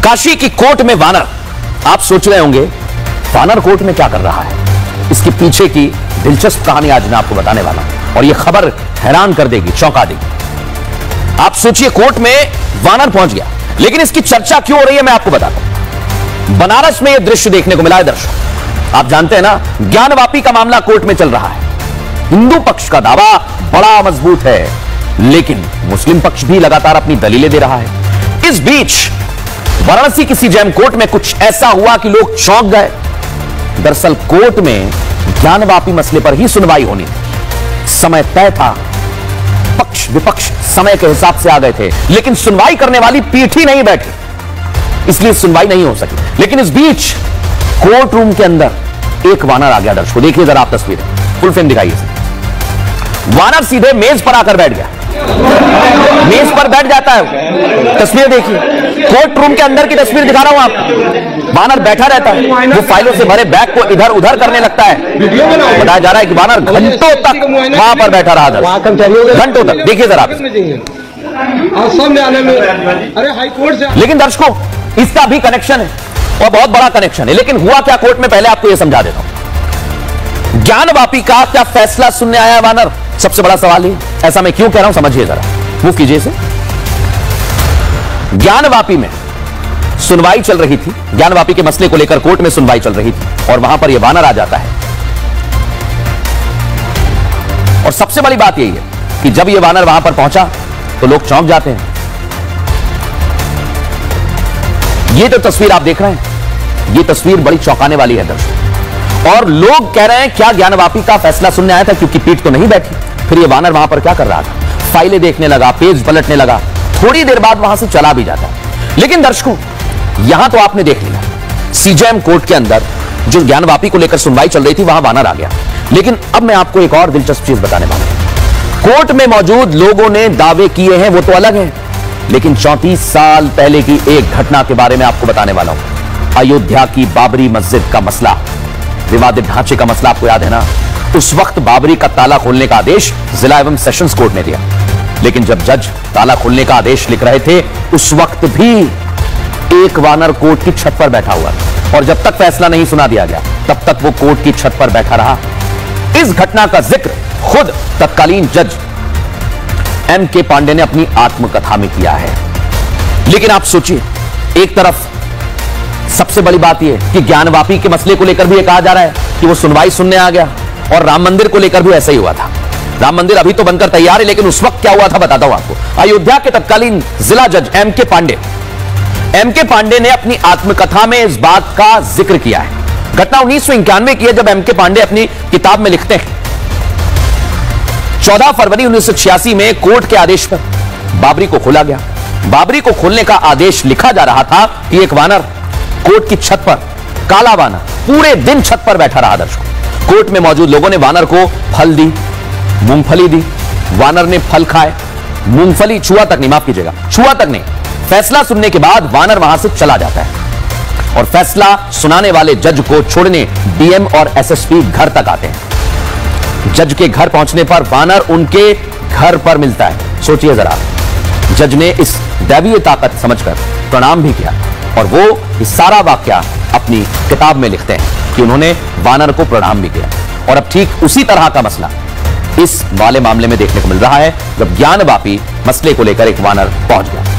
काशी की कोर्ट में वानर। आप सोच रहे होंगे वानर कोर्ट में क्या कर रहा है। इसके पीछे की दिलचस्प कहानी आज मैं आपको बताने वाला हूं और यह खबर हैरान कर देगी, चौंका देगी। आप सोचिए कोर्ट में वानर पहुंच गया, लेकिन इसकी चर्चा क्यों हो रही है मैं आपको बताता हूं। बनारस में यह दृश्य देखने को मिला है दर्शक। आप जानते हैं ना, ज्ञानवापी का मामला कोर्ट में चल रहा है। हिंदू पक्ष का दावा बड़ा मजबूत है, लेकिन मुस्लिम पक्ष भी लगातार अपनी दलीलें दे रहा है। इस बीच वाराणसी की सीजेएम कोर्ट में कुछ ऐसा हुआ कि लोग चौंक गए। दरअसल कोर्ट में ज्ञानवापी मसले पर ही सुनवाई होनी थी। समय तय था, पक्ष विपक्ष समय के हिसाब से आ गए थे, लेकिन सुनवाई करने वाली पीठ ही नहीं बैठी, इसलिए सुनवाई नहीं हो सकी। लेकिन इस बीच कोर्ट रूम के अंदर एक वानर आ गया। दर्शकों देखिए जरा आप तस्वीरें, फुल फ्रेम दिखाइए। वानर सीधे मेज पर आकर बैठ गया। मेज पर बैठ जाता है। तस्वीर देखिए, कोर्ट रूम के अंदर की तस्वीर दिखा रहा हूं आपको। वानर बैठा रहता है, वो फाइलों से भरे बैग को इधर उधर करने लगता है। बताया जा रहा है कि वानर घंटों तक वहां पर बैठा रहा, घंटों तक। देखिए जरा अरे हाई कोर्ट से। लेकिन दर्शकों इसका भी कनेक्शन है और बहुत बड़ा कनेक्शन है। लेकिन हुआ क्या कोर्ट में, पहले आपको यह समझा देता हूं। ज्ञानवापी का क्या फैसला सुनने आया है वानर, सबसे बड़ा सवाल है। ऐसा मैं क्यों कह रहा हूं समझिए जरा, मूव कीजिए इसे। ज्ञानवापी में सुनवाई चल रही थी, ज्ञानवापी के मसले को लेकर कोर्ट में सुनवाई चल रही थी और वहां पर यह वानर आ जाता है। और सबसे बड़ी बात यही है कि जब यह वानर वहां पर पहुंचा तो लोग चौंक जाते हैं। यह तो तस्वीर आप देख रहे हैं, यह तस्वीर बड़ी चौंकाने वाली है दर्शक। और लोग कह रहे हैं क्या ज्ञानवापी का फैसला सुनने आया था, क्योंकि पीठ तो नहीं बैठी। फिर यह वानर वहां पर क्या कर रहा था, फाइलें देखने लगा, पेज पलटने लगा। थोड़ी देर बाद वहां से चला भी जाता है। लेकिन दर्शकों यहां तो आपने देख लिया, सीजेएम कोर्ट के अंदर जो ज्ञानवापी को लेकर सुनवाई चल रही थी वहां वानर आ गया। लेकिन अब मैं आपको एक और दिलचस्प चीज बताने वाला हूं। कोर्ट में मौजूद लोगों ने दावे किए हैं, वो तो अलग है, लेकिन 34 साल पहले की एक घटना के बारे में आपको बताने वाला हूं। अयोध्या की बाबरी मस्जिद का मसला, विवादित ढांचे का मसला आपको याद है ना। उस वक्त बाबरी का ताला खोलने का आदेश जिला एवं सेशंस कोर्ट ने दिया, लेकिन जब जज ताला खोलने का आदेश लिख रहे थे उस वक्त भी एक वानर कोर्ट की छत पर बैठा हुआ था। और जब तक फैसला नहीं सुना दिया गया तब तक वो कोर्ट की छत पर बैठा रहा। इस घटना का जिक्र खुद तत्कालीन जज M.K. पांडे ने अपनी आत्मकथा में किया है। लेकिन आप सोचिए, एक तरफ सबसे बड़ी बात यह कि ज्ञानवापी के मसले को लेकर भी यह कहा जा रहा है कि वो सुनवाई सुनने आ गया, और राम मंदिर को लेकर भी ऐसा ही हुआ था। राम मंदिर अभी तो बनकर तैयार है, लेकिन उस वक्त क्या हुआ था बताता हूं आपको। अयोध्या के तत्कालीन जिला जज M.K. पांडे ने अपनी आत्मकथा में इस बात का जिक्र किया है। घटना 1991 की है, जब M.K. पांडे अपनी किताब में लिखते हैं 14 फरवरी 1986 में कोर्ट के आदेश पर बाबरी को खोला गया। बाबरी को खोलने का आदेश लिखा जा रहा था कि एक वानर कोर्ट की छत पर, काला वानर, पूरे दिन छत पर बैठा रहा। दर्शकों कोर्ट में मौजूद लोगों ने वानर को फल दी, मूंगफली दी। वानर ने फल खाए, मूंगफली छुआ तक नहीं, माफ कीजिएगा, छुआ तक नहीं। फैसला सुनने के बाद वानर वहां से चला जाता है और फैसला सुनाने वाले जज को छोड़ने डीएम और एसएसपी घर तक आते हैं। जज के घर पहुंचने पर वानर उनके घर पर मिलता है। सोचिए जरा, जज ने इस दैवीय ताकत समझकर प्रणाम भी किया और वो इस सारा वाकया अपनी किताब में लिखते हैं कि उन्होंने वानर को प्रणाम भी किया। और अब ठीक उसी तरह का मसला इस वाले मामले में देखने को मिल रहा है, जब ज्ञानवापी मसले को लेकर एक वानर पहुंच गया।